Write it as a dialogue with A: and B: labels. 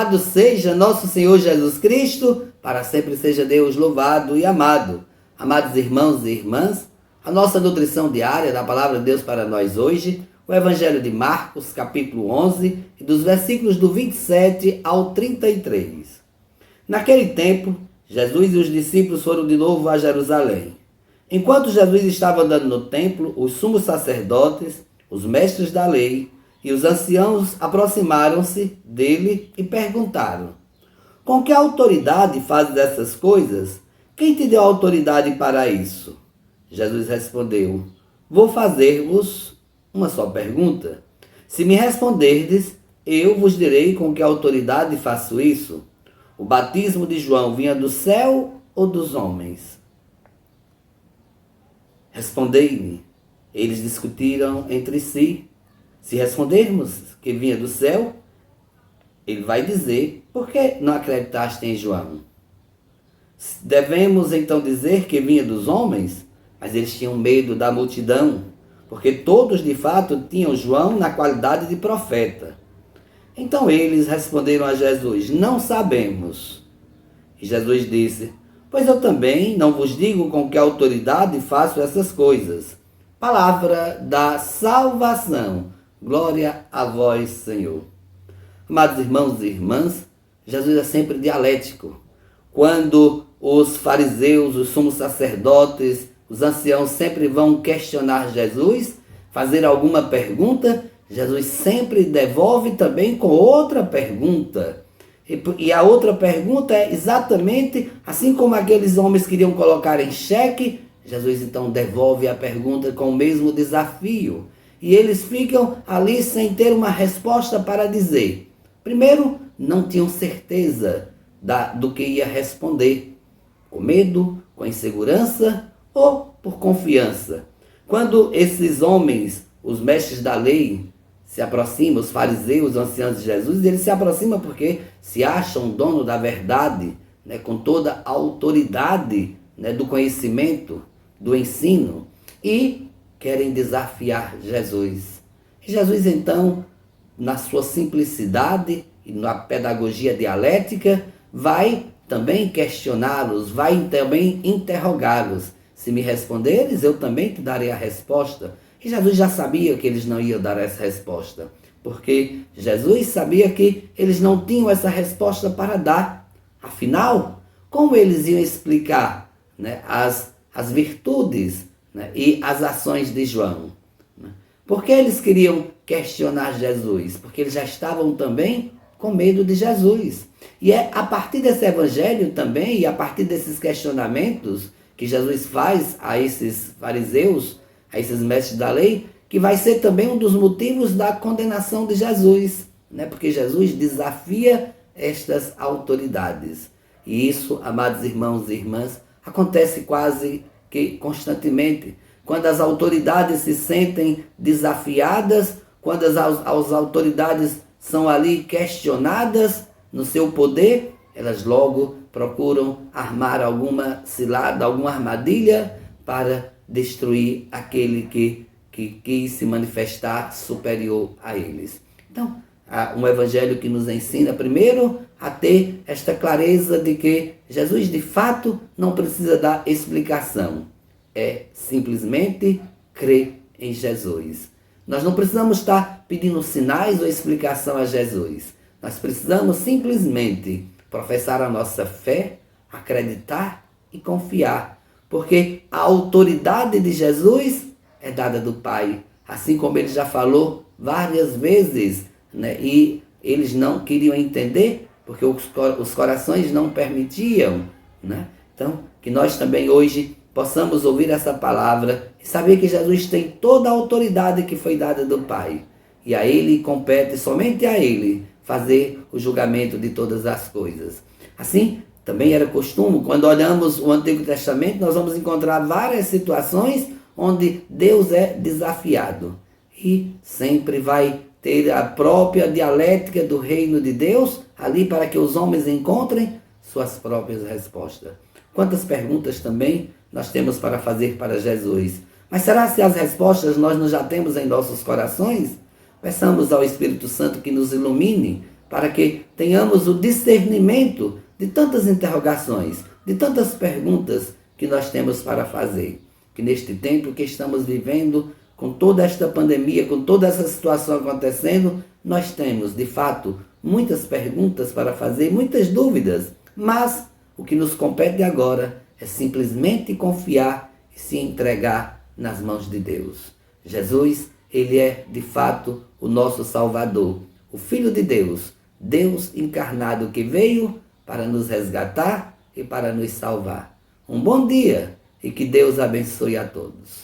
A: Louvado seja nosso Senhor Jesus Cristo, para sempre seja Deus louvado e amado. Amados irmãos e irmãs, a nossa nutrição diária da Palavra de Deus para nós hoje, o Evangelho de Marcos, capítulo 11, e dos versículos do 27 ao 33. Naquele tempo, Jesus e os discípulos foram de novo a Jerusalém. Enquanto Jesus estava andando no templo, os sumos sacerdotes, os mestres da lei e os anciãos aproximaram-se dele e perguntaram: com que autoridade fazes essas coisas? Quem te deu autoridade para isso? Jesus respondeu: vou fazer-vos uma só pergunta. Se me responderdes, eu vos direi com que autoridade faço isso. O batismo de João vinha do céu ou dos homens? Respondei-me. Eles discutiram entre si. Se respondermos que vinha do céu, ele vai dizer: por que não acreditaste em João? Devemos então dizer que vinha dos homens? Mas eles tinham medo da multidão, porque todos de fato tinham João na qualidade de profeta. Então eles responderam a Jesus: não sabemos. E Jesus disse: pois eu também não vos digo com que autoridade faço essas coisas. Palavra da salvação. Glória a vós, Senhor. Amados irmãos e irmãs, Jesus é sempre dialético. Quando os fariseus, os sumos sacerdotes, os anciãos sempre vão questionar Jesus, fazer alguma pergunta, Jesus sempre devolve também com outra pergunta. E a outra pergunta é exatamente assim como aqueles homens queriam colocar em xeque, Jesus então devolve a pergunta com o mesmo desafio. E eles ficam ali sem ter uma resposta para dizer. Primeiro, não tinham certeza do que ia responder. Com medo, com insegurança ou por confiança. Quando esses homens, os mestres da lei, se aproximam, os fariseus, os anciãos de Jesus, eles se aproximam porque se acham dono da verdade, né, com toda a autoridade, né, do conhecimento, do ensino, e querem desafiar Jesus. E Jesus, então, na sua simplicidade e na pedagogia dialética, vai também questioná-los, vai também interrogá-los. Se me responderes, eu também te darei a resposta. E Jesus já sabia que eles não iam dar essa resposta, porque Jesus sabia que eles não tinham essa resposta para dar. Afinal, como eles iam explicar, né, as virtudes, né, e as ações de João? Por que eles queriam questionar Jesus? Porque eles já estavam também com medo de Jesus. E é a partir desse evangelho também, e a partir desses questionamentos que Jesus faz a esses fariseus, a esses mestres da lei, que vai ser também um dos motivos da condenação de Jesus, né? Porque Jesus desafia estas autoridades. E isso, amados irmãos e irmãs, acontece quase que constantemente. Quando as autoridades se sentem desafiadas, quando as autoridades são ali questionadas no seu poder, elas logo procuram armar alguma cilada, alguma armadilha para destruir aquele que quis se manifestar superior a eles. Então, há um evangelho que nos ensina primeiro a ter esta clareza de que Jesus de fato não precisa dar explicação. É simplesmente crer em Jesus. Nós não precisamos estar pedindo sinais ou explicação a Jesus. Nós precisamos simplesmente professar a nossa fé, acreditar e confiar. Porque a autoridade de Jesus é dada do Pai. Assim como ele já falou várias vezes, né? E eles não queriam entender, porque os corações não permitiam, né? Então, que nós também hoje possamos ouvir essa palavra e saber que Jesus tem toda a autoridade que foi dada do Pai. E a Ele compete, somente a Ele, fazer o julgamento de todas as coisas. Assim, também era costume, quando olhamos o Antigo Testamento, nós vamos encontrar várias situações onde Deus é desafiado. E sempre vai ter a própria dialética do reino de Deus ali para que os homens encontrem suas próprias respostas. Quantas perguntas também nós temos para fazer para Jesus. Mas será se as respostas nós não já temos em nossos corações? Peçamos ao Espírito Santo que nos ilumine, para que tenhamos o discernimento de tantas interrogações, de tantas perguntas que nós temos para fazer. Que neste tempo que estamos vivendo, com toda esta pandemia, com toda essa situação acontecendo, nós temos, de fato, muitas perguntas para fazer, muitas dúvidas, mas o que nos compete agora é simplesmente confiar e se entregar nas mãos de Deus. Jesus, ele é, de fato, o nosso Salvador, o Filho de Deus, Deus encarnado que veio para nos resgatar e para nos salvar. Um bom dia e que Deus abençoe a todos.